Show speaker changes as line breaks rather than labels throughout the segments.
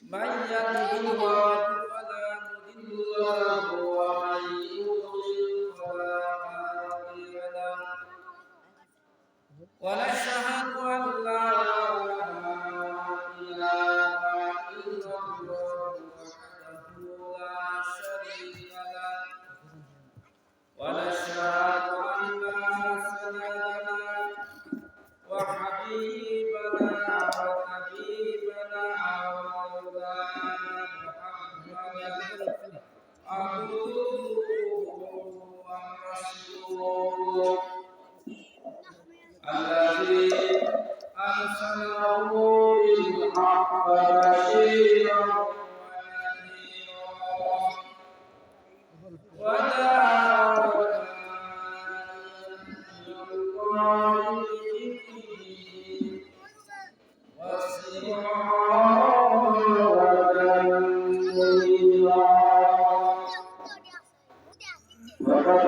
من يهده الله فلا مضل له ومن يضلل فلا هادي له ونشهد أن لا إله إلا الله وحده لا شريك له ونشهد أن سيدنا وحبيبنا وحبيبنا ومولانا محمدا عبده ورسوله الذي أرسله بالحق بشيرا ونذيرا وداعيا إلى الله بإذنه وسراجا منيرا وقد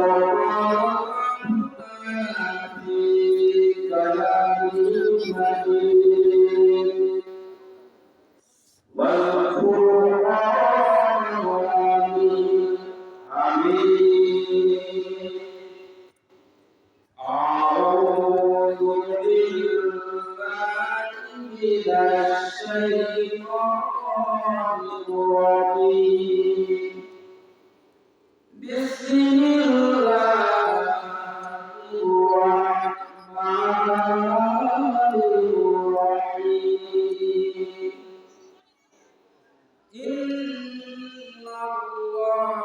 بسم الله الرحمن الرحيم إن الله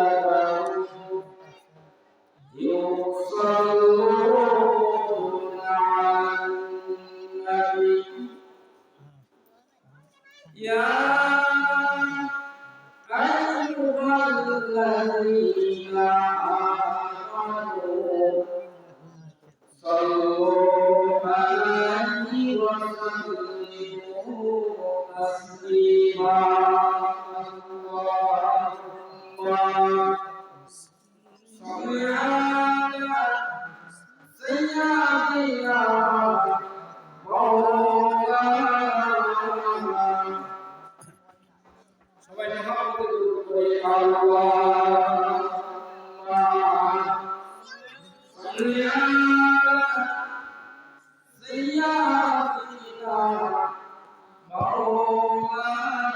وملائكته يصلون على النبي يا أيها الذين آمنوا صلوا عليه وسلموا تسليما اللهم صل على سيدنا مولانا সবাই মহব্বতে দরুদ পড়ি আল্লাহুম্মা সাল্লি আলা সাইয়্যিদিনা মাওলানা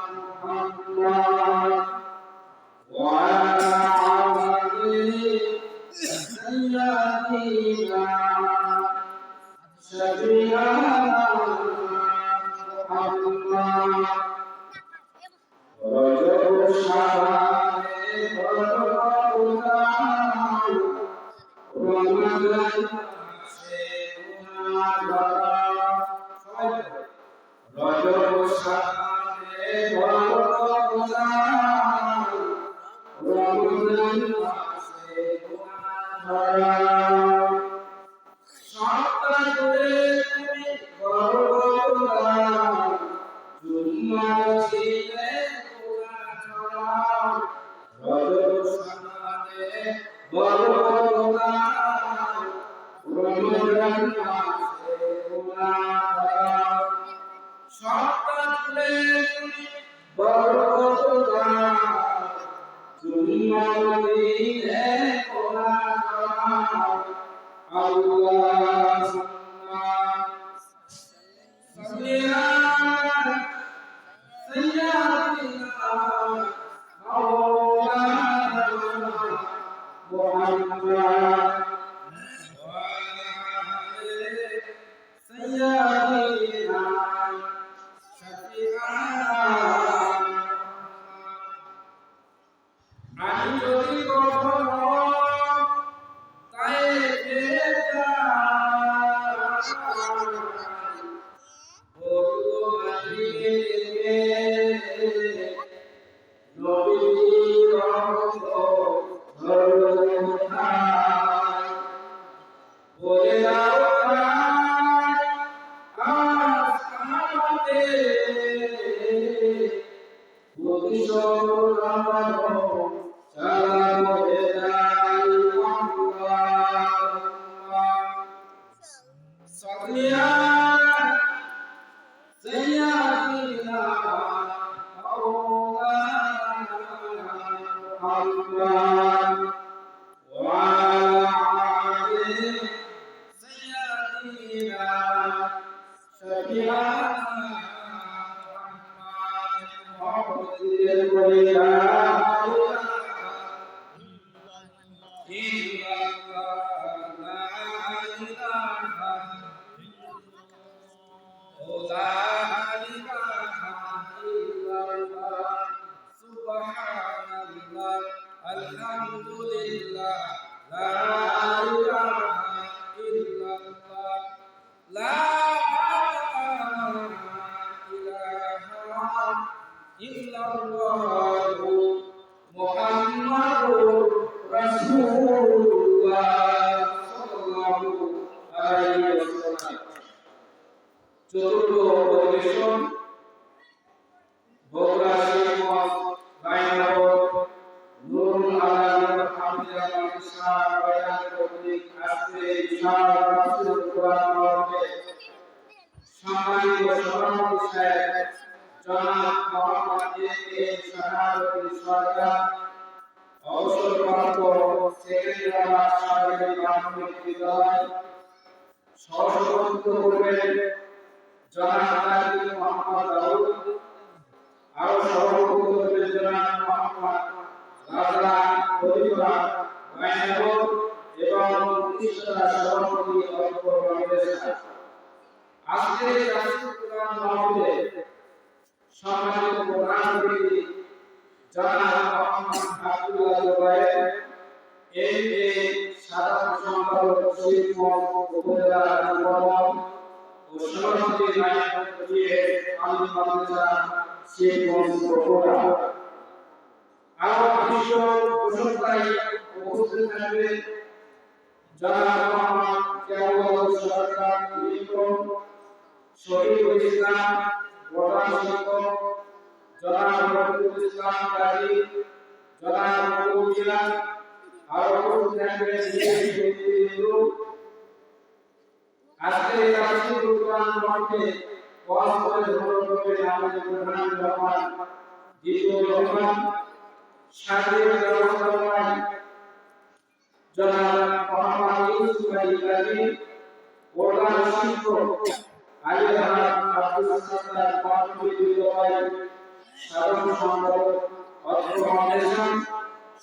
মুহাম্মদ ওয়া আলা আলি সাইয়্যিদিনা শাফি'ানা মুহাম্মদ রজব শাবানে বরকতান রমজান মাসে গুনাহ সবাই রজব শাবানে বরকতান রমজান মাসে গুনাহ সপ্তাহ জুড়ে তুমি বরকতান জুম্মা ছিলে রজব শাবানে বরকতান রমজান মাসে গুনাহ সপ্তাহ জুড়ে তুমি বরকতান জুম্মা ছিলে গুনাহ আল্লাহুম্মা সাল্লি আলা সাইয়্যিদিনা مولانا محمد وعلى سيدنا شفيعنا আমি যদি কখনো তাই বলবো মালিকে নবীর রহমত ধরুন বলে দাও আজ আমাদের প্রতিশোধ নামানো সালাম হয়ে যায় আল্লাহুম্মা সাল্লি illallah, la ilaha la ilaha illallah, subhanallah, alhamdulillah, la ilaha illallah, la ilaha illallah, Muhammadur Rasulullah sallallahu alaihi wasallam। চতুর্থ অধিবেশন বগুড়া শিবগঞ্জ বাইনগর নুরুল আলম হামিদা মাদ্রাসা বয়ান কর্তৃক আজকে বিশাল তাফসীর কোরআন মাহফিলে সম্মানিত সভাপতি সাহেব জনাব মোহাম্মদ এ শাহাবুদ্দিন সরকার, অবসরপ্রাপ্ত সেক্রেটারি সরকারি প্রাথমিক বিদ্যালয়, সহসভাপতিত্ব করবেন জনাব তাজুল মোহাম্মদ দাউদ, আরো সভাপতিত্ব করবেন জনাব মোহাম্মদ রাজা খলিফা বাইনগর এবং প্রতিষ্ঠাতা সভাপতি অধ্যাপক মাদ্রাসা। আজকের এই তাফসীর কোরআন মাহফিলে সম্মানিত প্রধান অতিথি জনাব মোহাম্মদ আব্দুল্লাহ জুবায়ের, এমএ সাধারণ সম্পাদক শিবগঞ্জ উপজেলা যুবদল ও সভাপতি নায়েব আলী মাদ্রাসা শিবগঞ্জ বগুড়া। আরো বিশিষ্ট প্রশংসায় উপস্থিত থাকবেন জনাব মোহাম্মদ জিয়াউল সরকার লিটন, শহীদুল ইসলাম প্রধান শিক্ষক, জনাব রফিকুল ইসলাম কাজী, জনাব মকবুল জিলান, আরো উপস্থিত থাকবেন আজকে এই তাফসীর কোরআন মাহফিলে ওয়াজ করে ধন্যবাদ করবেন আমাদের প্রধান মেহমান দ্বিতীয় মেহমান শারীরিক ব্যবস্থাপনায় জনাব মোহাম্মদ ইউসুফ আলী কাজী, প্রধান শিক্ষক আলিহাট আব্দুল সাত্তার প্রাথমিক বিদ্যালয়, সাধারণ সম্পাদক অধ্যাপক মাদ্রাসা,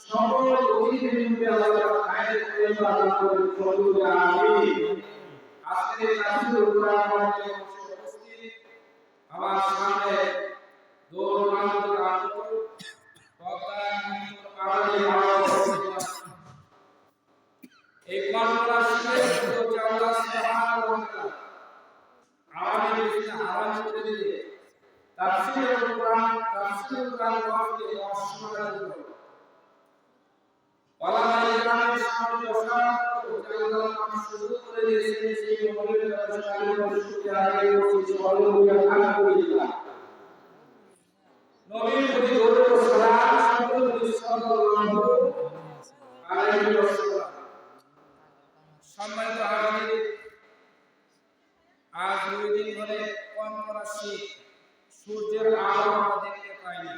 সকল অতিথিবৃন্দকে আল্লাহ খায়ের পরিবার দান করুন, সকলকে আমিন। আজকের এই তাফসীর কোরআন মাহফিলে উপস্থিত আমার সামনে দৌড়ান্ত রাখুন এই কোরআনটা শিখে আল্লাহ সুবহানাহু ওয়া তাআলা আমাদের জন্য হারাম করে দিয়েছে। তাফসীর কোরআন মাহফিলে অসংখ্য জন্য ওলামায়ে কেরামের সামনে বসা আল্লাহ নাম শুরু করে দিয়েছেন, সেই মৌলবী দর্শনের পরিশুদ্ধি আদায় করছি, সকলকে আলহামদুলিল্লাহ। নবীর প্রতি দরুদ ও সালাম সাল্লাল্লাহু আলাইহি ওয়াসাল্লাম। সম্মানিত হাজির, আজ 2 দিন ধরে কনকনা শীত, সূর্যের আলো আমরা দেখতে পাইনি।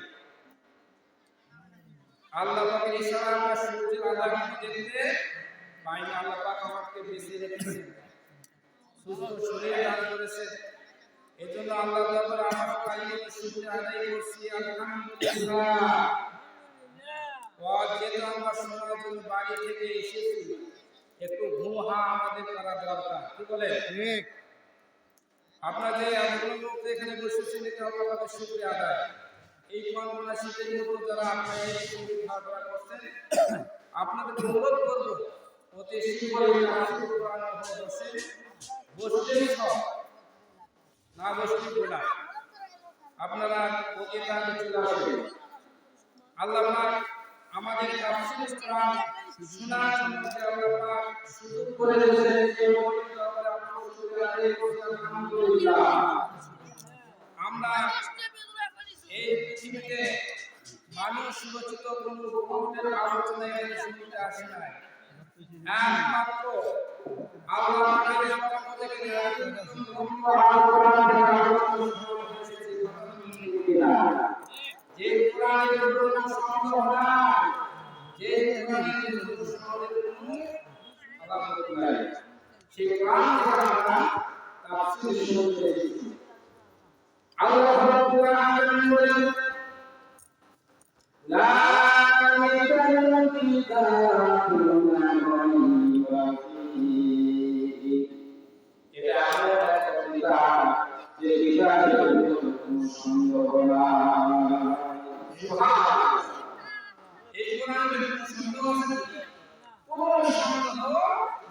আল্লাহ পাকের ইশারায় আমরা সূর্যের আলো দেখতে পাইনি। আল্লাহ পাক আমাকে বেঁচে রেখেছেন, সুস্থ শরীর দান করেছেন। এজন্য আল্লাহ দরবারে আমরা কালিমা শুকরিয়া আদায় করছি, আলহামদুলিল্লাহ। যেহেতু আমরা সময়ের জন্য বাড়ি থেকে এসেছি, একটু ঘুমহা আমাদের করা দরকার, কি বলে? ঠিক। আপনারা যে এতগুলো লোক এখানে বসেছেন, এটা আল্লাহ পাকের শুকরিয়া আদায়। এই কনকনা শীতের মধ্যে যারা আপনারা এই শরীর খাওয়া করছেন, আপনাদের অনুরোধ করব অতি শীঘ্রই তাফসীর কোরআন বসেন, বসলেই সব, না বসলেই গোনা। আপনারা ওকে তাকে চলে আসবেন। আল্লাহ পাক আমাদের তাফসীর কোরআন শোনার জন্য আল্লাহ পাক সুযোগ করে দিয়েছেন, এই মৌলিক ব্যাপারে আমরা শুকরিয়া আদায় করছি, আলহামদুলিল্লাহ। আমরা এই পৃথিবীতে মানুষ রচিত কোন গ্রন্থের আলোচনা এখানে শুনতে আসে নাই। একমাত্র আল্লাহ পাকের পক্ষ থেকে যে কোরআনের জন্য সম্ভব না, যে কোরআনের জন্য আলহামদুলিল্লাহ, সেই কোরআন থেকে আমরা তাফসীর শুনতে এসেছি। আল্লাহ রাব্বুল আলামিন বলেন, লা ইয়াতাল কিতাবুনা এটা এমন একটা কিতাব যে কিতাবের ভিতরে কোনো সন্দেহ নাই। সুবহানাল্লাহ। এই কোরআনের ভিতরে সন্দেহ আছে কি? কোনো সন্দেহ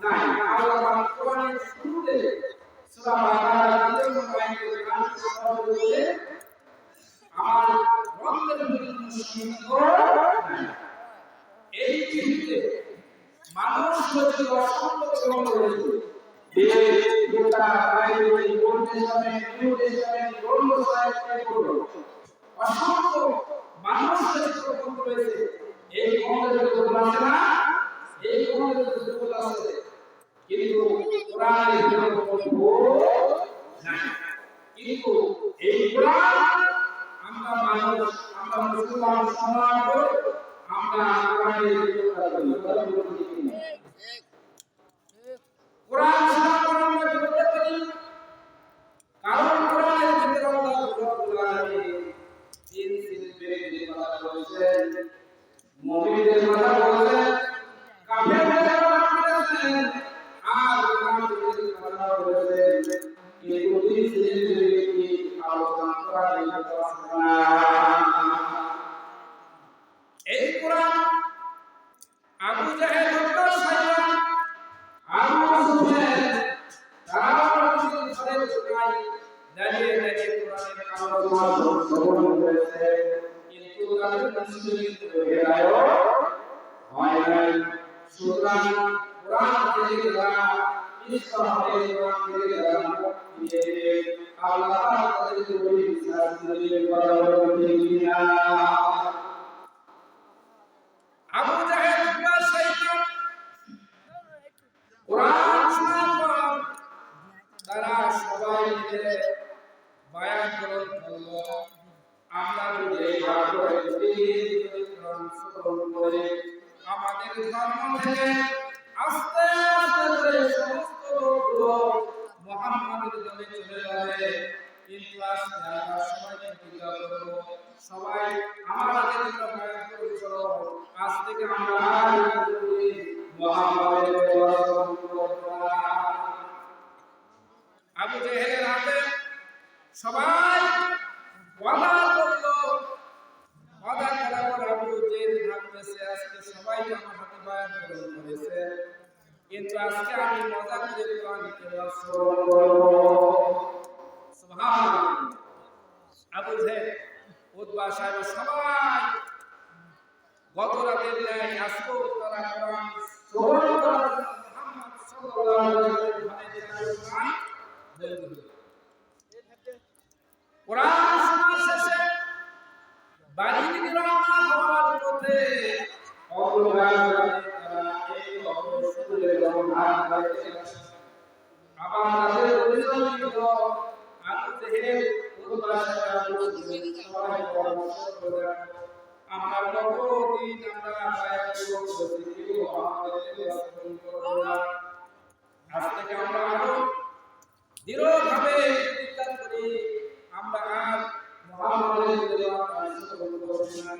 নাই। আল্লাহ কোরআনের শুরুতে সূরা বাকারার ২ নম্বর আয়াতে বলে আমার রবের ভিতরে কোনো সন্দেহ নাই। এই পৃথিবীতে মানুষ যদি অসংখ্য কর্ম করেছে, গোটা বাইরে পরিবেশনে নির্দেশনে কর্ম সাহিত্যে করলো, অসংখ্য মানুষ যদি কর্ম করেছে, এই কর্মের ভিতরে আছে না, এই কর্মের ভিতরে আছে, কিন্তু কোরআনের ভিতরে কোনো ভুল নাই। কিন্তু এই কোরআন আমরা মানুষ, আমরা মুসলমান সমাজ, আমরা কোরআনের ভিতরে কোরআন সম্পর্কে আমরা বলতে পারি, কারণ কোরআনের ভিতরে আল্লাহ রাব্বুল আলামিন তিন শ্রেণীর কথা বলেছেন, মুমিনদের কথা বলেছেন, কাফেরদের কথা বলেছেন, আর মুনাফিকদের কথা বলেছেন। এই তিন শ্রেণীর ব্যক্তি আলোচনা করা হয়েছে না। এই কোরআন আবু জাহেল হত্যা সাইয়া আবু সুফিয়ান তারা মুসলিমদের সবাই দাঁড়িয়ে দাঁড়িয়ে কোরআনের আলোচনা শ্রবণ করেছে, কিন্তু তাদের মুসলিমদের হেদায়েত হয় নাই। সুতরাং কোরআন থেকে যারা ইসলামে কোরআন থেকে যারা মুক্তি পেয়ে আল্লাহ তাদেরকে ওই বিশ্বাস দিয়ে কথা বলতে কিনা। আবু জাহেল হত্যা সাইয়া কোরআন শোনার পর তারা সবাই মিলে বায়াত গ্রহণ করলো, আমরা যদি এইভাবে কোরআন শ্রবণ করে আমাদের ধর্ম থেকে আস্তে আস্তে করে সমস্ত লোকগুলো মুহাম্মাদের দলে চলে যাবে। কিন্তু আজকে আমরা সবাইকে প্রতিজ্ঞা করবো, সবাই আমাদের জন্য বায়াত গ্রহণ করো, আজ থেকে আমরা আর মুহাম্মাদের অনুসরণ করব না। আবু জেহেলের হাতে সবাই ওয়াদা করলো, ওয়াদা করার পর আবু জেহেল ভাবতেছে আজকে সবাই আমার হাতে বায়াত গ্রহণ করেছে, কিন্তু আজকে আমি মজা করে কোরআন তেলাওয়াত শ্রবণ করব। সুবহানাল্লাহ। আবু জেহেল, উতবা সাহেব সবাই গত রাতের ন্যায় আজকেও তারা কোরআন শ্রবণ করার জন্য মুহাম্মদ সাল্লাল্লাহু আলাইহি ওয়াসাল্লাম কোরআন শোনা শেষে বাড়ি থেকে রওনা হওয়ার পথে অগ্রগামী তারা এই অবস্থায় রওনা হয়েছে। আবার তাদের পরিচালিত আবু জেহেল উতবা সাহেব সবাই পরামর্শ করেন, আমরা কতদিন আমরা বায়াত গ্রহণ করছি, কেউ আমাদের গ্রহণ করব না। আজ থেকে আমরা আরো দৃঢ়ভাবে প্রতিজ্ঞা করি, আমরা আর মুহাম্মাদের তেলাওয়াত শ্রবণ করব না।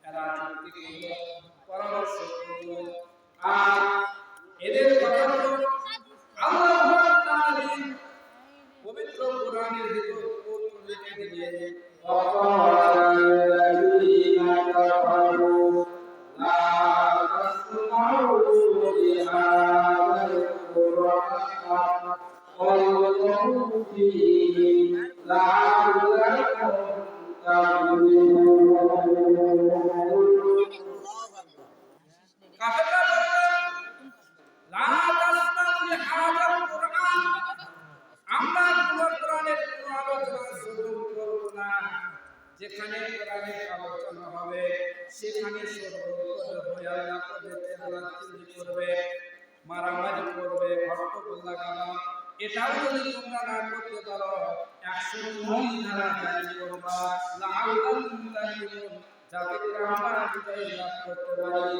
এরা ঠিক পরামর্শ করল, আর এদের কথাগুলো আল্লাহ তাআলা পবিত্র কোরআনের ভিতর লিখে দিয়েছেন। যেখানে কোরআনের আলোচনা হবে সেখানে করবে, মারামারি করবে, হট্টগোল লাগানো, এটাও যদি তোমরা না করতে পারো 109 ধারা জারি করবা, লাআল্লাকুম তাহলিমুন, যাতে করে আমরা বিজয় লাভ করতে পারি।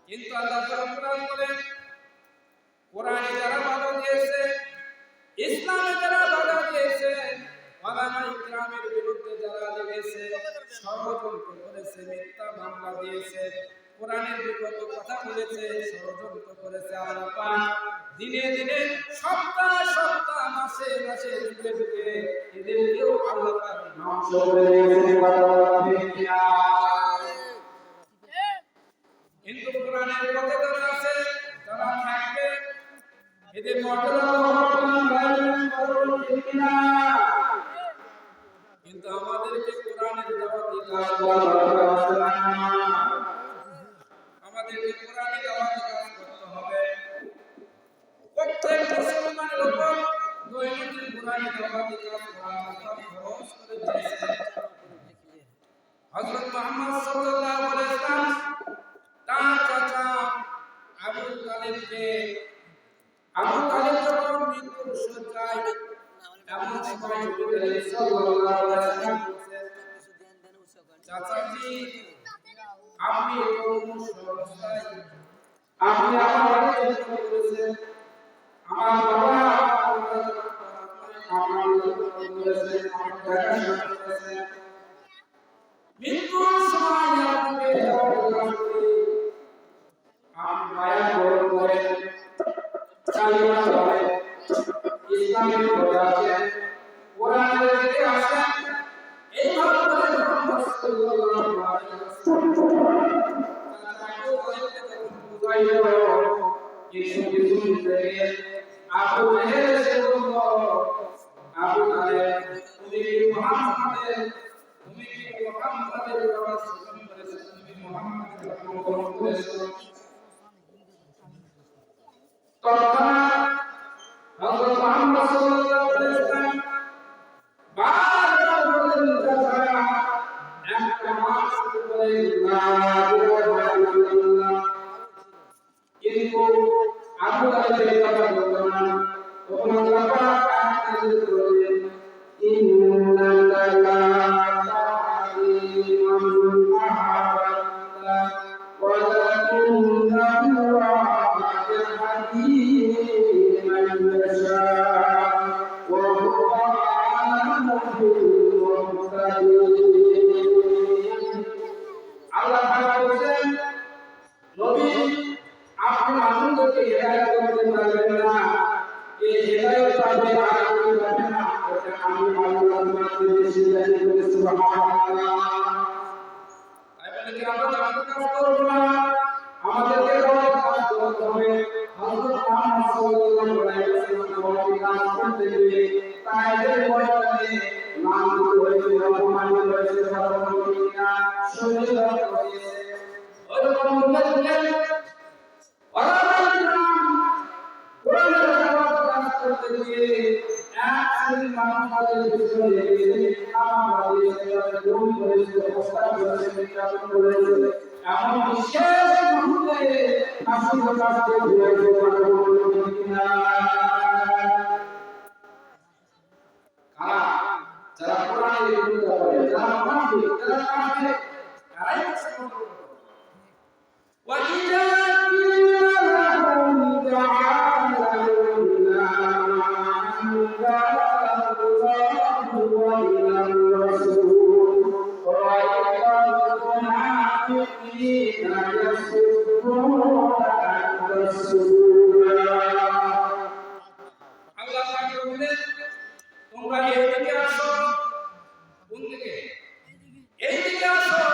কিন্তু আল্লাহ কোরআন বলেন, কোরআনে যারা বাধা দিয়েছে, ইসলামে যারা বাধা দিয়েছে, ওলামা ইকরামের বিরুদ্ধে যারা লেগেছে, ষড়যন্ত্র করেছে, মিথ্যা মামলা দিয়েছে, কোরআনের বিগত কথা বলেছে, ষড়যন্ত্র করেছে আল্লাহ পাক। দিনে দিনে সপ্তাহ সপ্তাহ মাসে মাসে যুগে যুগে এদেরকেও আল্লাহ পাক ধ্বংস করে দিয়েছে। কিন্তু কোরআনের পথে যারা আছে তারা থাকবে, এদের মর্যাদা কিন্তু আমাদেরকে কোরআনের দাওয়াতি কাজ করতে হবে, আমাদেরকে কোরআনের দাওয়াতি কাজ করতে হবে। প্রত্যেক মুসলমানের উপর দৈনন্দিন কোরআনের দাওয়াতি কাজ করা খরচ করে দিয়েছে হযরত মুহাম্মদ সাল্লাল্লাহু আলাইহি ওয়াসাল্লাম। তার চাচা আবু তালিব যখন মৃত্যুর শয্যায়, এমন সময় নবী সাল্লাল্লাহু আলাইহি ওয়াসাল্লাম বলেন, চাচাজি আপনি অবস্থায় আপনি আমার জন্য করেছেন, আমার বাবা আমার জন্য করেছেন, আমার দেখাশোনা করেছেন। মৃত্যুর সময় আপনাকে আপনি মায়া গ্রহণ করেন, চালিয়ে চলেন, ইসলামের পথে আসেন, কোরআনের দিকে আসেন। এইভাবে করে মুহাম্মদ সাল্লাল্লাহু আলাইহি ওয়াসাল্লাম তাকে বুঝাইল। কিছু কিছু থেকে আবু জেহেল এসে বলল, আবু তালেব তুমি কি মুহাম্মাদের কথা শ্রবণ করেছো? তুমি মুহাম্মাদের কথা গ্রহণ করেছো? তৎক্ষণাৎ হযরত মুহাম্মদ সাল্লাল্লাহু আলাইহি ওয়াসাল্লাম বারবার বললেন, চাচা একটা মাস করে লা ইলাহা ইল্লাল্লাহ। কিন্তু আবু তালেব এই কথা বলল না। তখন আল্লাহ পাক আয়াত নাযিল করলেন, ইন্নাল্লাহা আমাদেরকে করতে হবে। হযরত মুহাম্মদ সাল্লাল্লাহু আলাইহি ওয়াসাল্লাম কাজ করতে গিয়ে তাদের বয়ানে লাঞ্ছিত হয়েছে, অপমানিত হয়েছে, সর্বমন্ত্রীরা শহীদ হয়েছে। ওরকম বললেন কোরআনের কাজ করতে গিয়ে এক শ্রেণীর মানুষদের পিছনে লেগে আমাদের গ্রহণ করেছে, প্রস্তাব করেছে, নির্যাতন করেছে। এমন বিশেষ মুহূর্তে আসল কাজকে ঘুরেছে কিনা কারা যারা কোরআনের বিরুদ্ধে করে, যারা মুনাফিক, যারা কাফের, তারাই মুসলমান। وَإِذَا قِيلَ لَهُمْ تَعَالَوْا إِلَىٰ مَا أَنزَلَ اللَّهُ وَإِلَى الرَّسُولِ رَأَيْتَ الْمُنَافِقِينَ يَصُدُّونَ عَنكَ صُدُودًا। আল্লাহ পাক বলেন, তোমরা এইদিকে আসো। কোন দিকে? এইদিকে আসো।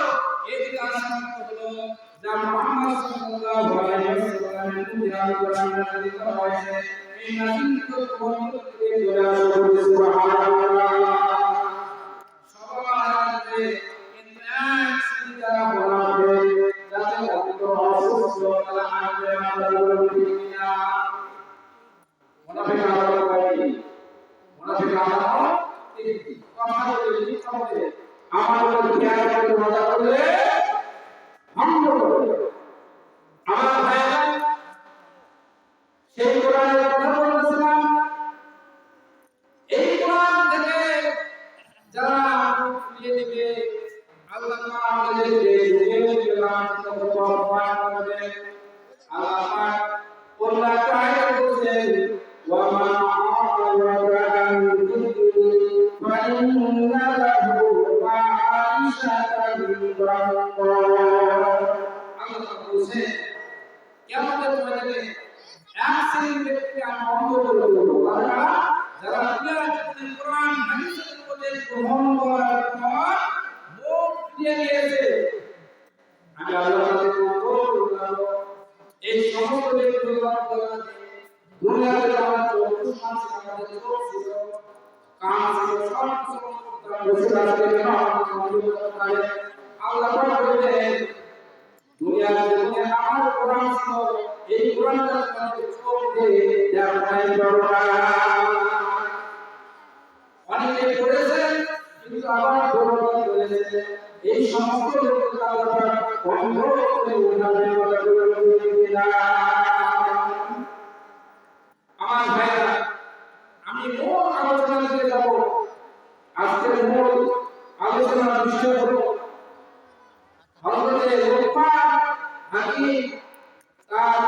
এইদিকে আসার অর্থ হলো যা মুহাম্মদ সাল্লাল্লাহু আলাইহি ওয়াসাল্লামের পূজার কোরআন নাযিল করা হয়েছে, এই নাযিলকৃত গ্রন্থ থেকে চলে আসো। সুবহানাল্লাহ। সবার আগে ইনসান যারা বলাবে যাদের অন্তর অসুস্থ তারা আগে আমরা বলি না মুনাফিক আমরা বলি মুনাফিক আমরা এই কথা বলি সমাজে আমাদের জ্ঞান করে মজা করলে ভঙ্গ করে আমার ভাইরা সেই কোরআনের কথা বলেছিলাম। এই কোরআন থেকে যারা ফিরিয়ে দিবে আল্লাহ পাক আমাদেরকে যুগে কোরআন করবে। আল্লাহ পাক কোরআন আয়াত বলেন, ওয়া মা আ'রাদা আন যিকরি ফাইন্না লাহু মা'ঈশাতান দানকা। আল্লাহ বুঝে কিয়ামতের ময়দানে এক শ্রেণীর ব্যক্তিকে আমরা অন্ধ করে দেব, যারা দুনিয়ার জন্য কোরআন হাদিসের উপদেশ গ্রহণ করার পর মুখ ফিরিয়ে নিয়েছে। আমি আল্লাহর কাছে অনুরোধ করব এই সমস্ত ব্যক্তিগুলোকে দুনিয়াতে যারা 24 মাস আমাদের চোখ ছিল, কান ছিল, সব কিছু বসে রাখতে পারে। আল্লাহ বলেন দুনিয়াতে যখন আমার কোরআন ছিল, এই কোরআনটা তোমাদের চোখ দিয়ে দেখাই করো না। অনেকে পড়েছেন কিন্তু আবার দুর্বল করেছে। এই সমস্ত লোককে আল্লাহ বন্ধ করে উঠাবে না। আমার ভাইরা, আমি মূল আলোচনাতে যাব। আজকের মূল আলোচনার বিষয় হলো হযরতে লোকমান হাকিম তার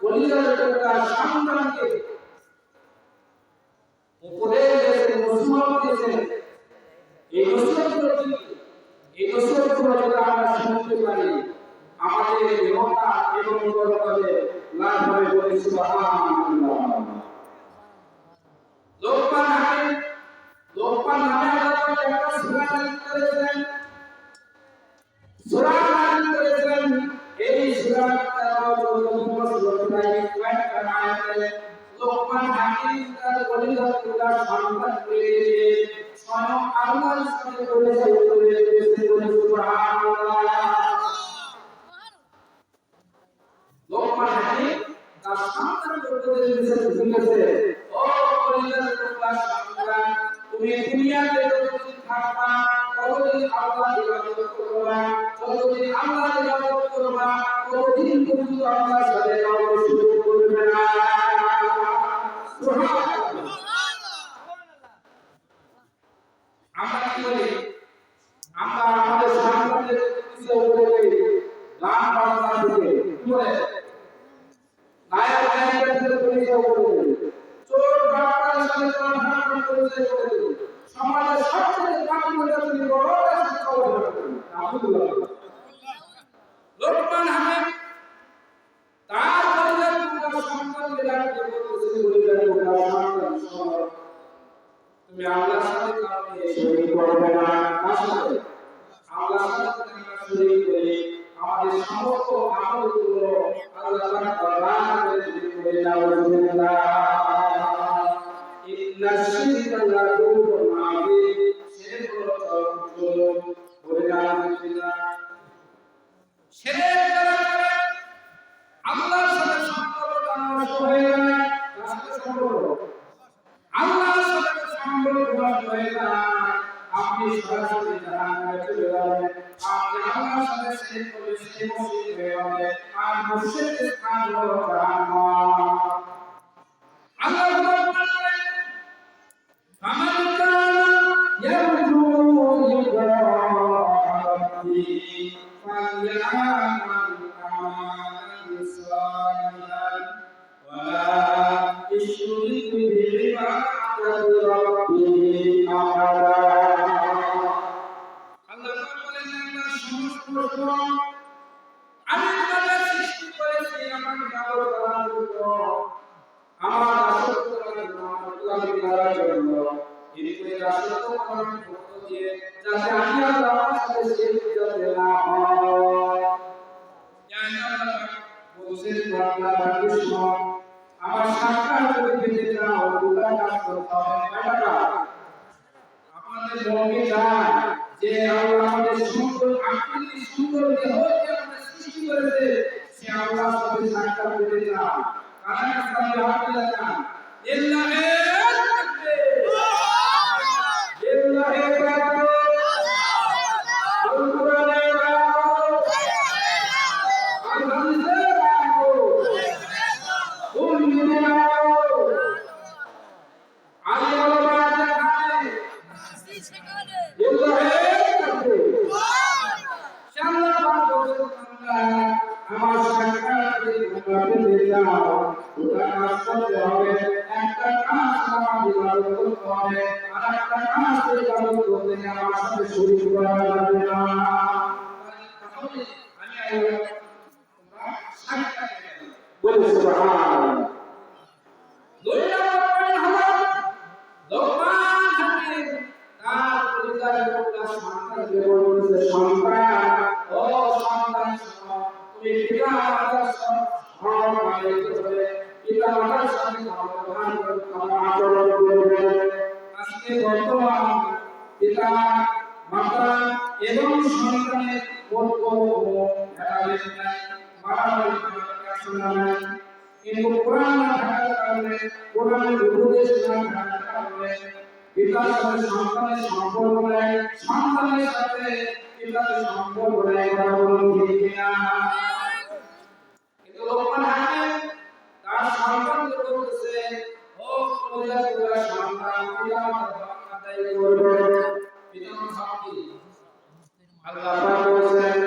কলিজার টুকরা সন্তানকে উপদেশ দিয়েছেন, নসিহত দিয়েছেন। এই নসিহতগুলো কি? এই নসিহতগুলো যদি আমরা শুনতে পারি, আমাদের দেহটা এবং পরকালে লাভ হবে বলে সুবহানাল্লাহ। লোকমান হাকিম, লোকমান নামে আল্লাহ একটা সূরা নাযিল করেছেন। সূরা নাযিল করেছেন, এই সূরা 13 কয়েকটা আয়াতে লোকমান হাকিম তার কলিজার টুকরা সন্তানকে স্বয়ং আল্লাহর সাথে পরিচয় করে দিয়েছেন বলে সুবহানাল্লাহ। লোকমান হাকিম তার সন্তানকে উপদেশ দিয়েছে, ও কলিজার টুকরা সন্তান, তুমি দুনিয়াতে যতদিন থাকবা ততদিন আল্লাহর ইবাদত করবা, যতদিন আল্লাহর ইবাদত করবা ততদিন তুমি আল্লাহর সাথে কাউকে শরীক করবে না। সুবহানাল্লাহ। আমরা কি বলি? আমরা আমাদের সন্তানদের কিছু বলি গান বাজনা থেকে কি বলে গায়ক গায়িকাদের পরিচয় করে, চোর ডাকাতের সাথে চলাফেরা পরিচয় করে, সমাজের সবচেয়ে দামি মূল্যবান বড় কাজ চলাফেরা করে। আলহামদুলিল্লাহ। লোকমান হাকিম তার কলিজার টুকরা সন্তানকে ডাকতে বলতেছে, কলিজার টুকরা সন্তান শোনো, তুমি আল্লাহর সাথে কাউকে শরীক করবে না। কার সাথে? আল্লাহর সাথে আমরা শরীক করি, আমাদের সমস্ত আমলগুলো আল্লাহ তাআলা করে দাও। ইন্না শিরকা লা যুরুন আযীম, শিরক হলো চরম বলে দাও। শিরক যারা করে আল্লাহর সাথে সম্পর্কটা নষ্ট হয়ে যায়। কার সাথে সম্পর্ক? আল্লাহর সাথে সম্পর্ক নষ্ট হয়ে যায়, আপনি সরাসরি জাহান্নামে চলে যাবেন। আপনি আল্লাহর সাথে শিরক করলে সে মুশরিক হয়ে যাবে, আর মুশরিকের স্থান হলো জাহান্নাম। আল্লাহ বলেন, ফামান কানা ইয়ারজু লিকা রাব্বিহি ফালইআমাল আমালান সালিহান ওয়া লা ইশরিক বিইবাদাতি রাব্বিহি আহাদা। আল্লাহ বলেন, আমার সমস্ত আমি তোমাদের সৃষ্টি করেছি আমার ইবাদত করার জন্য, আমার দাসত্ব করার জন্য, আমার গোলামি করার জন্য। কিন্তু এই দাসত্ব করার মধ্য দিয়ে যাতে আমি আল্লাহর সাথে শিরক করতে না হয়। জানি আল্লাহ বলছেন, বান্দা কৃষ্ণ আমার সাক্ষাৎ যদি পেতে চাও দুটা কাজ করতে হবে। কয়টা? আমাদের মনে চায় যে আল্লাহ আমাদের সুন্দর আকৃতি, সুন্দর দেহকে আমাদের সৃষ্টি করেছে, সে আল্লাহর সাথে সাক্ষাৎ পেতে চায়। কারণ আমরা হাত তুলে না ইল্লাহি তাকবীর, ইল্লাহি তাকবীর, আল কোরআনে রাও, আল হাদিসে রাও, উম্মে রাও, আলী ওলামা জানে ইল্লাহি তাকবীর। শাল্লাহ আমার সাক্ষাৎ তোমরা পেতে চাও, দুটা কাজ করতে হবে। একটা কাজ আমার ইবাদত করতে হবে, আর একটা কাজ ইবাদত করতে গিয়ে আমার সাথে শরীক করা যাবে না। তাহলে আমি তোমরা
সুবহানাল্লাহ।
দুই নম্বর পয়েন্ট হলো লোকমান হাকিম তার পরিবারের লোকরা সন্তানকে বলছে, সন্তান ও সন্তান তুমি পিতা-মাতার সম্মানিত করে পিতা-মাতার সাথে সমাধান আচরণ করবে। আজকে বর্তমান পিতা-মাতা এবং সন্তানের মধ্যে ভেদাভেদ নাই, মারামারি শোনা নাই। কিন্তু কোরআন না থাকার কারণে, কোরআনের উপদেশ না থাকার কারণে পিতার সাথে সন্তানের সম্পর্ক নাই, সন্তানের সাথে পিতার সম্পর্ক নাই। কথা বলুন ঠিক কিনা? কিন্তু লোকমান হাকিম তার সন্তানকে বলতেছে, ও কলিজার সন্তান, পিতা-মাতার হক আদায় করবে। পিতা-মাতার হক কি? আল্লাহ পাক বলেন,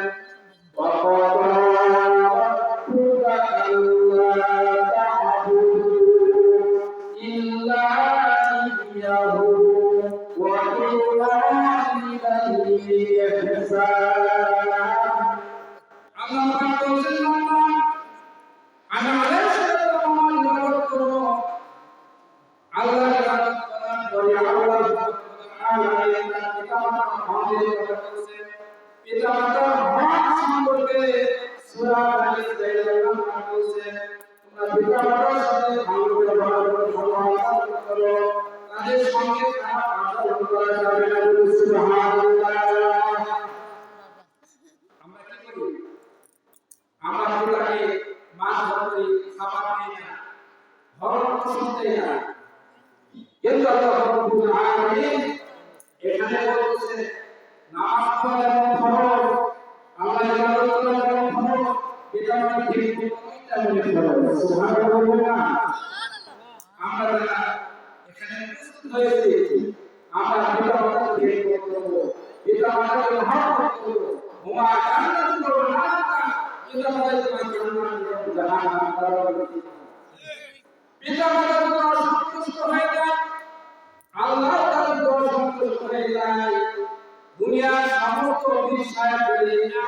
কিন্তু আল্লাহ রাব্বুল আলামিন এখানে বলতেছে নামাজ পড়া যেমন ফরজ, আল্লাহ ইবাদত করা যেমন ফরজ, এটা আমরা ঠিক তেমনই ফরজ। সুবহানাল্লাহ। আমরা যারা এখানে উপস্থিত হয়েছি, আমরা পিতা-মাতাকে ঠিক করব, পিতা-মাতাকে মহব্বত করব, ওমা জান্নাত করব না, পিতা-মাতাকে জান্নাত করব, জাহান্নাম করব। পিতা-মাতার উপর সন্তুষ্ট হয়ে যায়, আল্লাহ তাআলার উপর সন্তুষ্ট হয়ে যায়, দুনিয়ার সমস্ত বিষয় করে না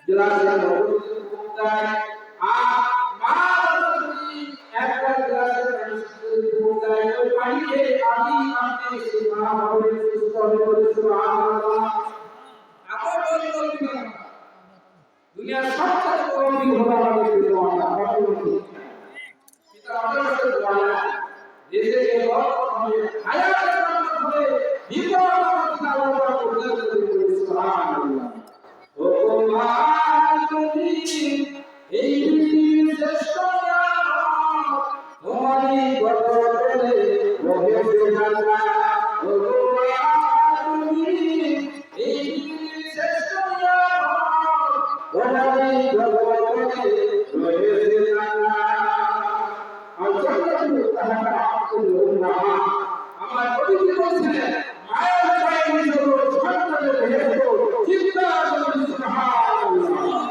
গ্লাসে মধু দেয়, আর মা যদি একটা গ্লাসে পানি দেয়, ওই পানিতে আপনি সুবহান হবে, সুস্থ হবে, সুবহানাল্লাহ। আপন বলতে দুনিয়ার সবচেয়ে বড় বিপদ হলো আমাদের পিতা-মাতা। পিতা-মাতার সাথে দোয়া না, নিজেকে বরকত হবে, হায়াতের বরকত হবে, বিপদ আপদ আল্লাহ করতে দেবে। সুবহানাল্লাহ। ও মা তুমি এই শ্রেষ্ঠ নিয়ামত, তোমারই বদলে রয়েছে জান্নাত। ও মা তুমি এই শ্রেষ্ঠ নিয়ামত, তোমারই বদলে রয়েছে জান্নাত। আমার নবীজি বলেছিলেন, মায়ের পায়ে নিয়ে সন্তানের ভেতর চিন্তা করুন। সুবহানাল্লাহ।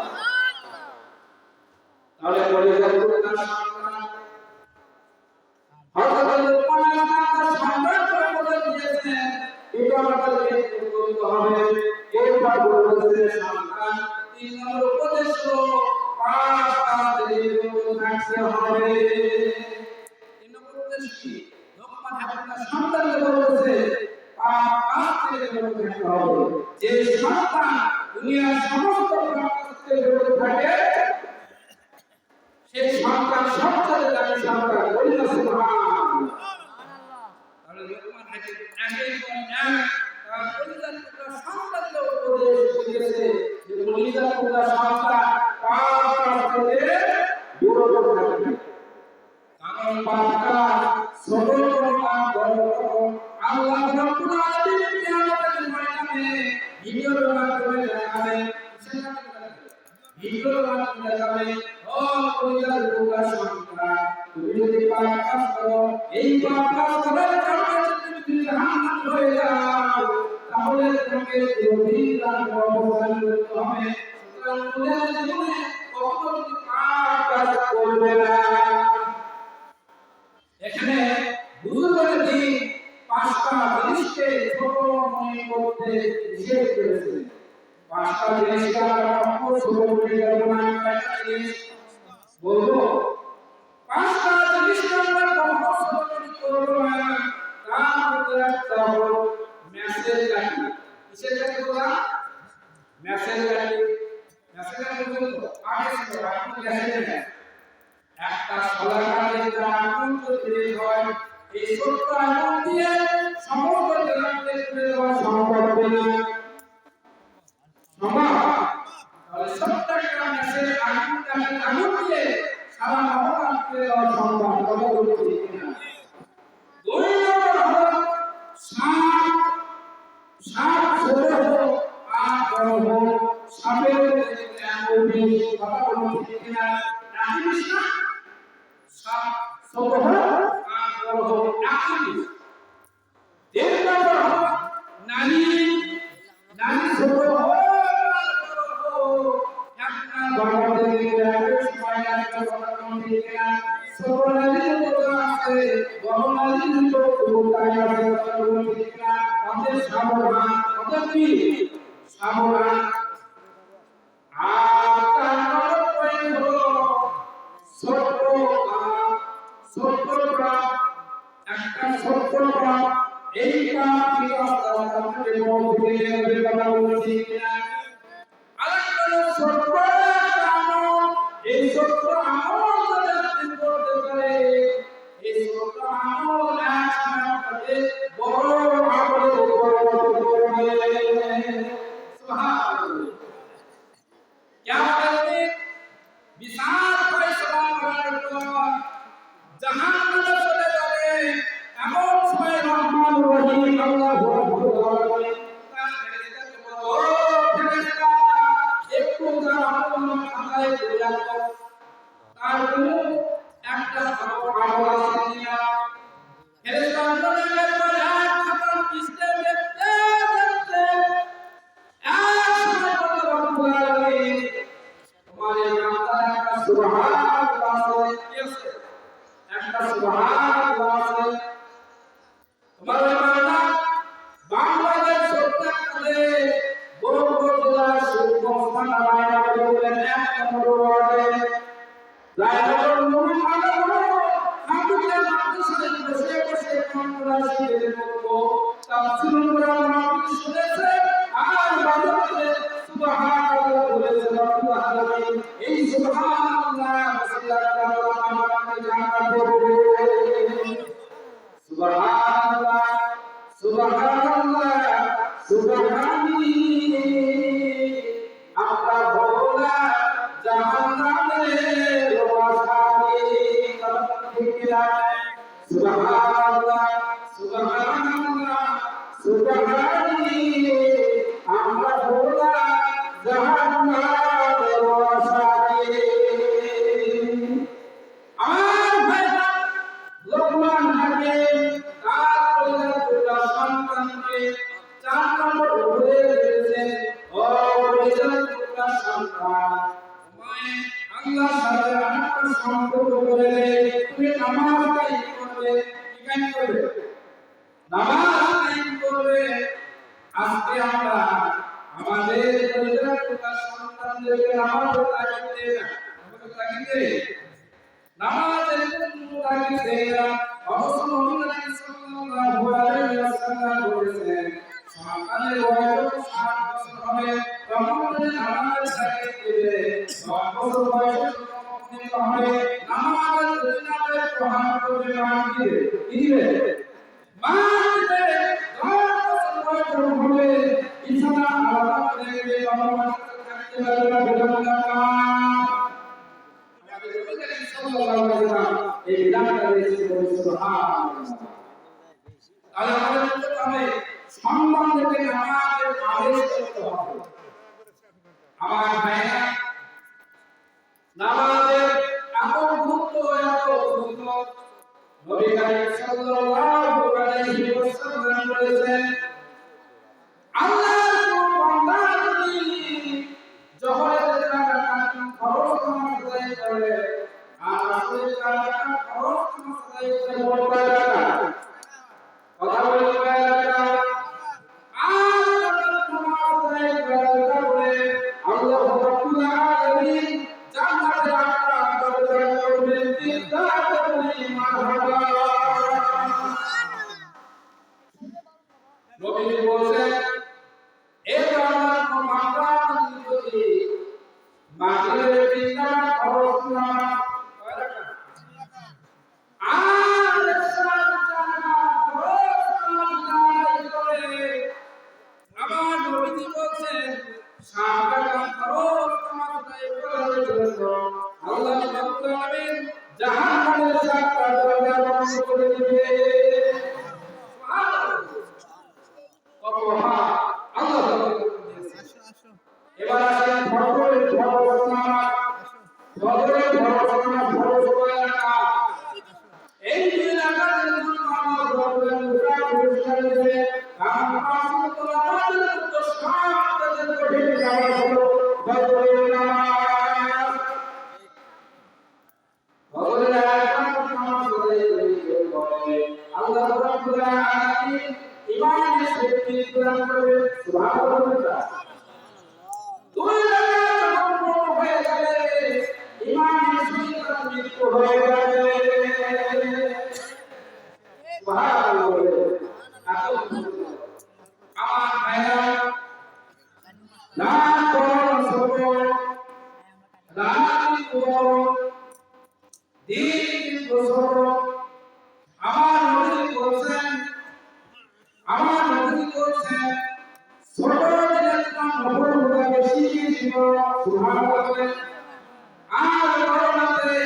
তাহলে বলে যাচ্ছে তার সন্তান হযরত লোকমান তার সন্তানকে বলে দিয়েছেন, এটা আমাদেরকে করতে হবে। এরপর বলেছে সন্তান 3 নম্বর উপদেশ হলো 5 কাজে থাকতে হবে। 3 নম্বর উপদেশ কি? লোকমান হাকিম তার সন্তানকে বলেছে 5 কাজ থেকে বিরত থাকতে হবে। যে সন্তান দুনিয়ার সমস্ত কাজ থেকে বিরত থাকে, সেই সন্তান সবচেয়ে দামি সন্তান। বলুন সুবহানাল্লাহ। তাহলে লোকমান হাকিম একই বলেন, তার পরিবার সন্তানকে উপদেশ দিয়েছে যে পরিবার সন্তান 5 কাজ থেকে বিরত থাকবে। কারণ 5 কাজ ছোট কাজ বড় আল্লাহ রাব্বুল আলামিন কিয়ামতের ময়দানে ভিডিওর মাধ্যমে দেখাবেন। ভিডিওর মাধ্যমে দেখাবেন, ও পরিবার লোকের সন্তান, তুমি যদি 5 কাজ করো, এই 5 কাজ করার কারণে তুমি জাহান্নামী হয়ে যাও, তাহলে তোমাকে গভীর অবস্থান করতে হবে। সুতরাং দুনিয়ার জীবনে কখনো তুমি 5 কাজ করবে না। এখানে বুজুর্গের দিন 5টা জিনিসকে ছোট মনে করতে নিষেধ করেছে। 5টা জিনিসকে আমরা কখনো ছোট মনে করব না। একটা জিনিস বলবো, তখন ম্যাসেজ গাড়ি কিসের গাড়ি বলা ম্যাসেজ গাড়ি পর্যন্ত আগে ছিল এখন গ্যাসের গাড়ি একটা সোলার আগুন তৈরি হয় এই ছোট্ট আগুন দিয়ে সমস্ত জগৎকে তুলে দেওয়া সম্ভব হবে না সম্ভব তাহলে ছোট্ট একটা ম্যাসেজ আগুন দিয়ে সারা মহল্লা তুলে দেওয়া সম্ভব কথা বলছি কিনা দুই নম্বর হলো সাপ ছোট হোক আর বড় হোক সাপের কথা বলছি কিনা রাখিস না সাপ ছোট হোক আর বড় হোক রাখিস তিন নম্বর হলো নারী ছোট হোক আর বড় হোক একটা বাবাদের সময় একটা কথা বলছি কিনা ছোট নারী আছে বড় নারী তাই আছে কথা বলছি কিনা আমাদের সাবধান আমাদের কি সাবধান আর চার নম্বর পয়েন্ট হলো একটা ছোট্ট এই কাজ কি আপনাদের মধ্যে কথা বলছি কিনা আরেকটা ছোট্ট এই ছোট্ট আমল যাতে করতে পারে এই ছোট্ট আমল একসাথে বড় আমলে পরিণত করবে সুবহানাল্লাহ কিয়ামতের দিন বিশাল ফয়সালা করার পর জাহান্নামে চলে যাবে এমন সময় রহমানুর রহিম আল্লাহু আকবার তার ফেরেশতাকে বলো ও ফেরেশতা একটু জাহান্নামের খাতায় তুলে রাখো তার জন্য একটা আমল আছে কিনা ফেরেশতা বললেন পরে খাতার পৃষ্ঠা দেখতে দেখতে এক সময় বলল রব্বুল আলামিন তোমার এই বান্দার একটা সুবহানাল্লাহ আছে একটা সুবহানাল্লাহ আছে তোমার এই বান্দা বাংলাদেশ সরকারে বড় জেলা সুবহান আল্লাহ বলেন এক নম্বর ওয়ার্ডে লাইলাতুল মুমিন আলাদা হাতুকের মাদ্রাসায় বসে বসে কোরআন শিখে পড়বো তাফসীরুল কোরআন মাহফিল শুনেছে আর বাজারে সুবহানাল্লাহ বলেছে রব্বুল আলামিন এই সুবহানাল্লাহ রাসূলুল্লাহ আমাকে জানা করবে সুবহানাল্লাহ সুবহানাল্লাহ সুবহানি আপনার ভোলা জাহান্নামের ওয়াসানি ঠিক কিনা সুবহানাল্লাহ সুবহানাল্লাহ সুবহানি আমরা ভোলা জাহান্নামের ওয়াসানি আমার ভাইরা লোকমান হাকিম তার পরিবারের সন্তানকে 4 নম্বর বলে দিয়েছেন ও পরিবারের সন্তান তুমি আল্লাহর সাথে আরেকটা সম্পর্ক করে তুমি নামাজ কায়েম করবে কি কায়েম করবে নামাজ কায়েম করবে আজকে আমরা আমাদের পরিবারের সন্তানদেরকে নামাজ কায়েম দেই না আমাদের তাগিদ দেই নামাজের জন্য তাগিদ দেই না অবশ্য নবী সাল্লাল্লাহু আলাইহি ওয়াসাল্লাম বলেছেন সন্তানের বয়স 7 বছর হবে তখন নামাজের তাগিদ দিবে 9 বছর বয়সে উপনীত হবে নামাজের দিনাতে প্রহার করবে মান দিবে কি দিবে মান দিবে 10 বছর বয়স হবে ইনশাআল্লাহ আলাদা করে দিবে নামাজ থাকতে পারবে না বিধানটা এই বিধানটা দিয়েছে সুবহানাল্লাহ তাহলে আমাদের করতে হবে সম্মান থেকে নামাজের আদেশ করতে হবে আমার ভাইরা নামাজের এত গুরুত্ব নবী করিম সাল্লাল্লাহু আলাইহি ওয়াসাল্লাম বলেছেন আল্লাহর বান্দা যদি জোহরের রাকাত ফরজ নামাজ আদায় করে আর আসরের রাকাত ফরজ নামাজ আদায় করে মোট কয় রাকাত কথা বলে কয় রাকাত আর নামাজ আদায় করে আল্লাহ রাব্বুল আলামিন জান্নাতে আপনার দরজা করবেন চিন্তা করবেন মারহাবা বদরে বড় এলাকা এই দুই এলাকার জন্য আমার বদরে মুসা পুরস্কার দেবে কারণ পাঁচ আমাদের তো সাতদের কঠিন যাওয়া হলো বদরে নামাজ বদরে নামাজ করে আল্লাহ রাব্বুল আলামিন ইমানের শক্তি প্রদান করবে সুবহানাল্লাহ দুই রাকাত হয়ে যাবে ইমানের শক্তি মৃত্যু হয়ে যাবে সুবহানাল্লাহ আমার ভাইরা না করুন সবর না করুন দিন বছর আমার নবী বলছেন ছোট দিনের নফল রোজা বেশি ছিল সুবহানাল্লাহ আর করোনাতে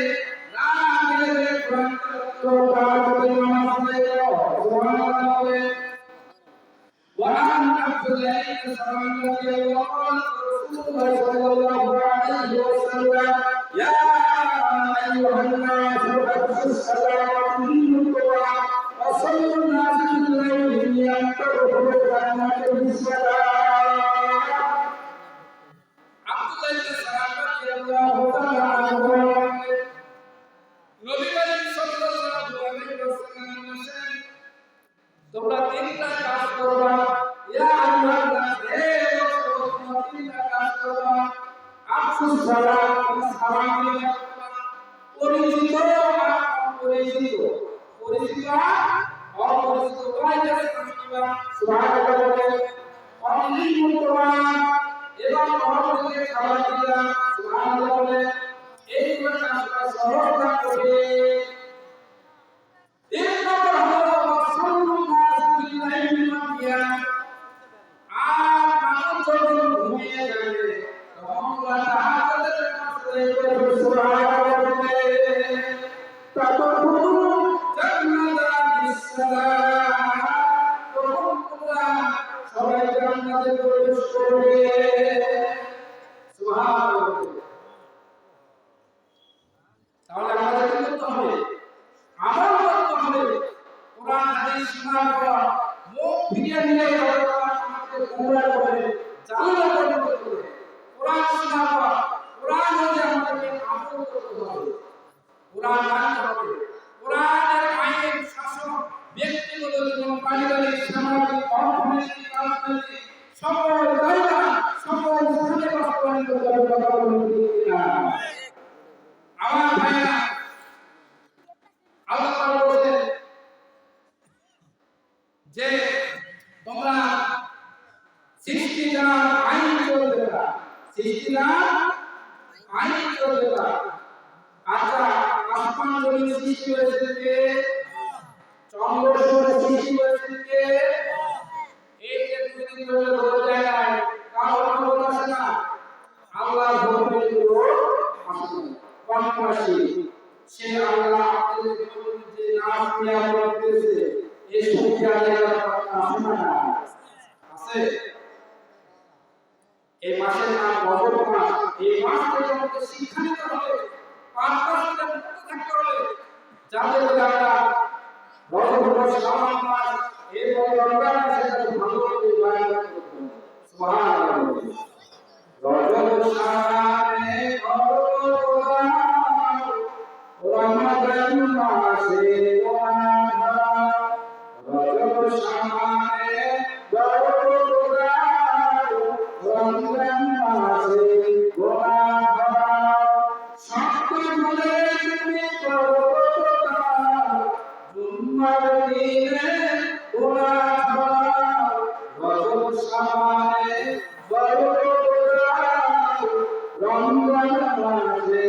না মিলে কোরআন তেলাওয়াত নামাজ পড়ো সুবহানাল্লাহ وعن عبد الله بن سلام رضي الله عنه رسول الله صلى الله عليه وسلم يا ايها الناس اتقوا الصلاه وقيموا وصلوا الناس بالليل ينتظروا الجنه بالصلاه عبد الله بن سلام رضي الله تعالى عنه নবী করিম সাল্লাল্লাহু আলাইহি ওয়াসাল্লাম বলেছেন তোমরা তিনটা কাজ করবা ইয়া আল্লাহ হে তোমরা তিনটা কাজ করবা আফসুস সালাম সালাম দিবা পরিচিত অপরিচিত উভয়কে সালাম দিবা সুবহানাল্লাহ অনিল মুতওয়ান এবং অপরকে সালাম দিবা সুবহানাল্লাহ এই দুটো কাজ সহজতা করে এক নম্বর হলো ঘুমিয়ে যাবে তখন তাহাজ্জুদের নামাজ পড়বে সুবহানাল্লাহ তাতকুন জান্নাতা বিসসালাম তখন তোমরা সবাই জান্নাতে প্রবেশ করবে সুবহানাল্লাহ তাহলে আমাদের কি করতে হবে আমল করতে হবে কোরআন হাদিস শোনার পর মুখ ফিরিয়ে নিয়ে আমাকে গুমরা করে জালিলা করতে হবে কোরআন শোনার পর কোরআন অনুযায়ী আমাদেরকে আমল করতে হবে কোরআন মানতে হবে কোরআনের আইন শাসন ব্যক্তিগত জীবন পারিবারিক সামাজিক অর্থনৈতিক রাজনৈতিক সকল জায়গা সকল স্থানে বাস্তবায়ন করতে হবে আমার ভাইরা আল্লাহ তাআলা বলেন যে তোমরা সৃষ্টির আইন চলবে না সৃষ্টির আইন চলবে না আচ্ছা আসমান জমিন সৃষ্টি হয়েছে কে চন্দ্র সূর্য সৃষ্টি হয়েছে কে এই যে দুই দিন ধরে বলা যায় না কারণ বলা আছে না আল্লাহ ভূমি পুরো আসমান কমপাসী সে আল্লাহ আপনাদের যে নাম নিয়ে বলতেছে এই শক্তি আল্লাহর আসমান আছে এই মাসের নাম রজব মাস এই মাস থেকে আমাদের শিক্ষা নিতে হবে পাঁচ মাস থেকে মুক্ত থাকতে হবে যাতে করে আমরা রজব মাস শাবান মাস এবং রমজান মাসে ভালোভাবে ইবাদত করতে পারি সুবহানাল্লাহ রজব শাবানে রমজান মাসে রজব শাবানে রমজান মাসে সত্য বলে তুমি জুম্মার দিনে রজব শাবানে রমজান মাসে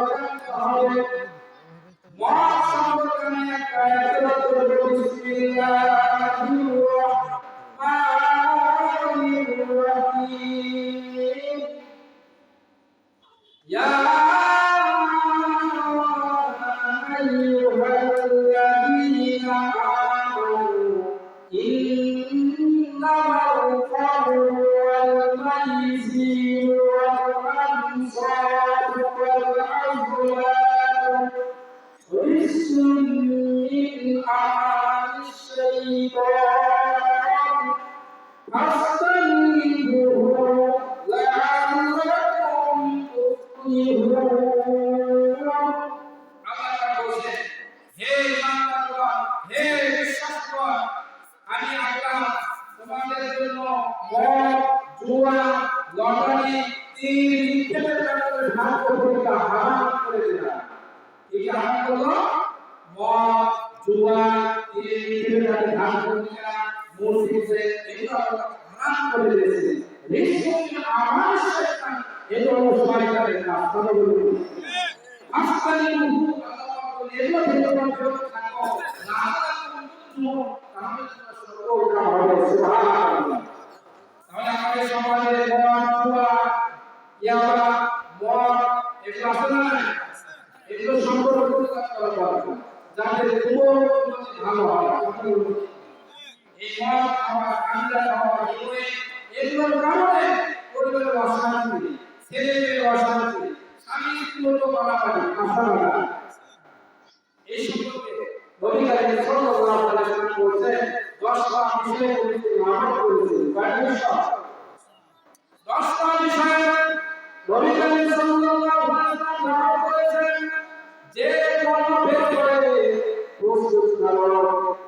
জানতে হবে মদ সম্পর্কে আমি একটা আয়াতের উত্তর দেব বিসমিল্লাহির রাহমানির রাহিম ইয়া আইয়ুহাল্লাযীনা আমানু ইন্নামাল খামরু ওয়াল মাইসিরু ওয়াল আনসাবু ওয়াল আযলামু রিজসুম মিন আমালিশ শাইতান ফাজতানিবুহু লাআল্লাকুম তুফলিহুন। আল্লাহ বলেন, হে ইমানদারগণ, হে বিশ্বাসীগণ, আমি আল্লাহ তোমাদের জন্য মদ, জুয়া, লটারি, তিল, নিক্ষেপের ব্যাপারে ধ্বংস করিয়া হারাম করে দিলাম। কি হারাম করলো? মদ, জুয়া, তিল, নিক্ষেপের ব্যাপারে ধ্বংস করিয়া মসজিদে এগুলো আল্লাহ হারাম করে দিয়েছে। রিজসুম আমার শয়তান, এগুলো শয়তানের কাজ। কথা বলুন আস্তালিহু, আল্লাহ বলেন এগুলো থেকে তোমরা বিরত থাকো, লাআল্লাকুম তুফলিহুন, তাহলে তোমরা সফলকাম হবে। সুবহানাল্লাহ। তাহলে আমাদের সমাজে মদ, জুয়া, ইয়াবা, মদ এগুলো আছে না নাই? এগুলো সম্পর্ক প্রতিকার করা দরকার, যাতে জীবন ভালো হয়। এই মদ খাওয়া, গাঁজা খাওয়া, এগুলোর কারণে পরিবারের অশান্তি, ছেলেমেয়ের অশান্তি, স্বামী স্ত্রীর মারামারি, আশাবাদা, এই সম্পর্কে নবী কারীম সাল্লাল্লাহু আলাইহি ওয়াসাল্লাম বলেছেন 10টা বিষয়ে আমল করেছেন। কয়টা বিষয়? 10টা বিষয়ে নবী কারীম সাল্লাল্লাহু আলাইহি ওয়াসাল্লাম আমল করেছেন। যে কোনো বের করে প্রস্তুত করো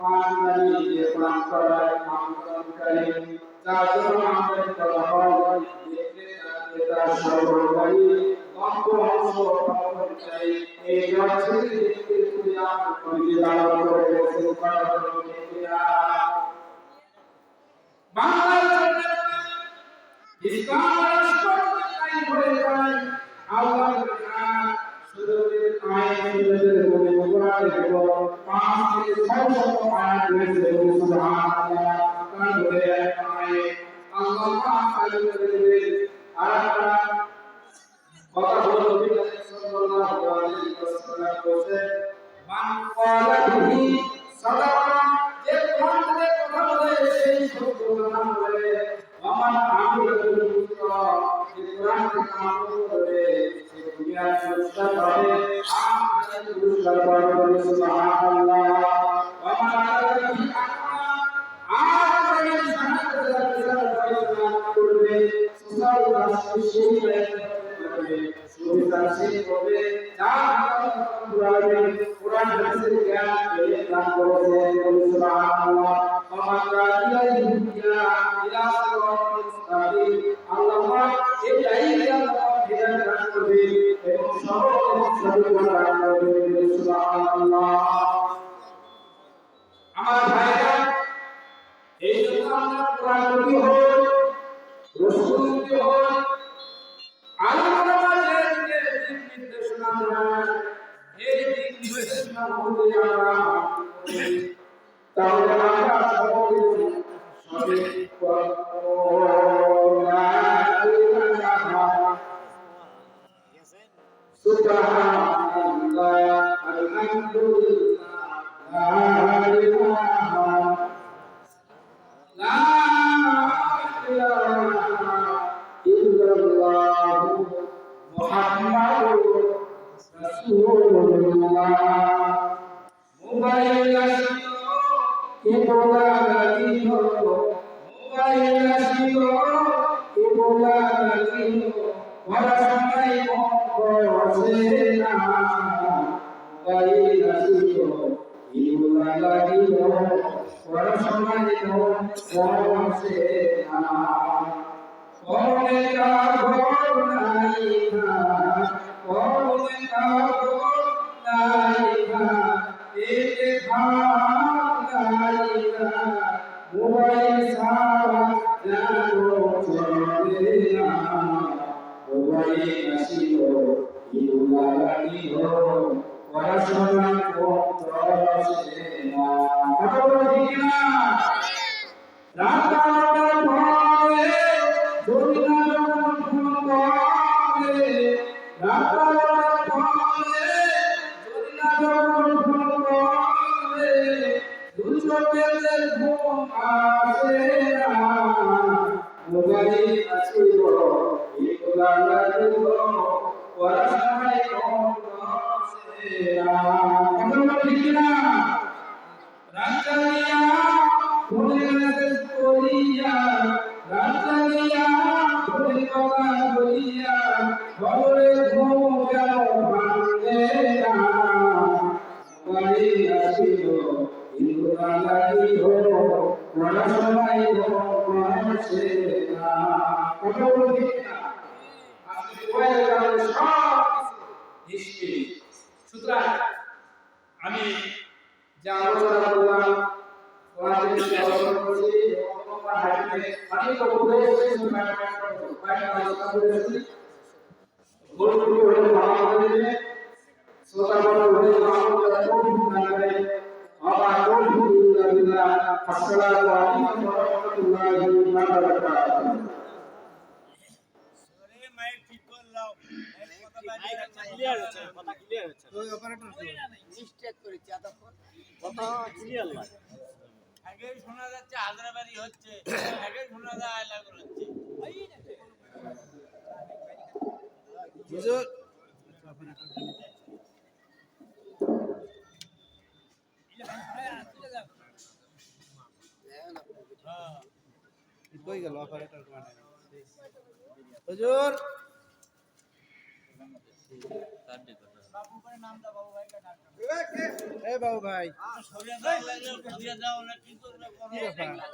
পাঁচবারই যে কোরআন পড়ায় আমলকারী, যার জন্য আমল করা হয়, দেখতে থাকতে তার সর্বকারী অঙ্গ অংশ প্রকটকারী, এই জগতের দেখতে তুই আমল করিতে দাঁড়ানো করে গেছে। বাংলার জন্য ইসলাম রাষ্ট্র কায়েম হয়ে যায়। আল্লাহর নাম সুরতের আয়াত সুরতের বলে কোরআনের উপর 5 থেকে 600 আয়াত রয়েছে। সুবহানাল্লাহ। কোরআন বলে আয়াত আল্লাহ তাআলা বলেন, আরেকটা কথা হলো নবী সাল্লাল্লাহু আলাইহি ওয়াসাল্লাম বলেন, মান ক্বালা বিহি সাদাকা, যে কোরআন থেকে কথা বলে সেই সত্য কথা বলে, ওমান আমিলা বিল মুসরা, যে কোরআন থেকে আমল করে সে দুনিয়ার পুরস্কার পাবে, আখিরাতের পুরস্কার পাবে। সুবহানাল্লাহ। ওমান আমিলা বিহি আখিরাতের শাহাদাত করবে, সুসাল রাষ্ট্র সেই করবে, সুবিচার সেই করবে, যার কোরআন হাদিসের জ্ঞান পেয়ে দান করেছে। সুবহানাল্লাহ। ওমান রাদিয়া ইহুদিয়া ইলা সিরাতিল মুস্তাকিম, আল্লাহ এটাই আল্লাহ হিদায়াত দান করবে এবং সরল দান করবে। সুবহানাল্লাহ। আমার ভাইরা, এই জন্য আমরা কোরআন পড়ি হয়, রাসূল পড়ি হয়, আল্লাহর যে দিক নির্দেশনা দেন, এই দিক নির্দেশনা অনুযায়ী আমরা তাহলে আমরা সকলে সঠিক করব। লা ইলাহা সুবহানাল্লাহ, আলহামদুলিল্লাহ, লা ইলাহা লা ইলাহা ইল্লাল্লাহু মুহাম্মাদুর রাসূলুল্লাহ। মোবাইল আসিল ইবোলা লাগিল, মোবাইল আসিল ইবোলা লাগিল, পড়াশোনায় মন বসে না, মোবাইল আসিল ইবোলা লাগিল, পড়াশোনায় মন বসে না, পড়ে কাগজ নাই না, পড়ে কাগজ নাই না, পেটে ভাত নাই না, মোবাইল ছাড়া যেন চলে না, মোবাইল আসিল ইবোলা লাগিল পড়াশোনা করতে না কথা বলে ঠিক না রাতারাতা ভরে যদি না ফোন করে রাতারাতা ভরে যদি না ফোন করে দুই চোখেতে ঘুম আসে না মোবাইল আছিল এগুলা লাগিল পড়াশোনায় করতে না কথা বলে ঠিক না রাজানিয়া ভুলে করিয়া রাজানিয়া ভুলে কথা বলিয়া ঘরে ঘুম গেল ভাঙে না বাড়ি আসিল ইন্দুরা লাগিল পড়াশোনায় করছে না কথা বলি না আজকে মোবাইলের কারণে সব কিছু সুতরাং আমি যে আলোচনা করলাম ওয়াজিব আলোচনা করেছি তোমার হাতে অনেক উপদেশ বাইরে আলোচনা করেছি গুরুত্ব হলে ভালো করে শ্রোতা বড় হলে ভালো করে না করে আবার আলহামদুলিল্লাহ আসসালামু আলাইকুম ওয়া রাহমাতুল্লাহি ওয়া বারাকাতুহু
আরে মাইক ঠিক করে দাও কথা ক্লিয়ার হচ্ছে ওই অপারেটর মিস্টেক করেছে এতক্ষণ কথা ক্লিয়ার লাগে আগে শোনা যাচ্ছে হায়দ্রাবাদি হচ্ছে আগে শোনা যায় আয়লাগুল হচ্ছে হুজুর কই গেল অপারেটর মানে হুজুর বাবু করে নাম দাও বাবু ভাই কা ডাক এ বাবু ভাই সরিয়া দাও লাগলে সরিয়া দাও না কি করবে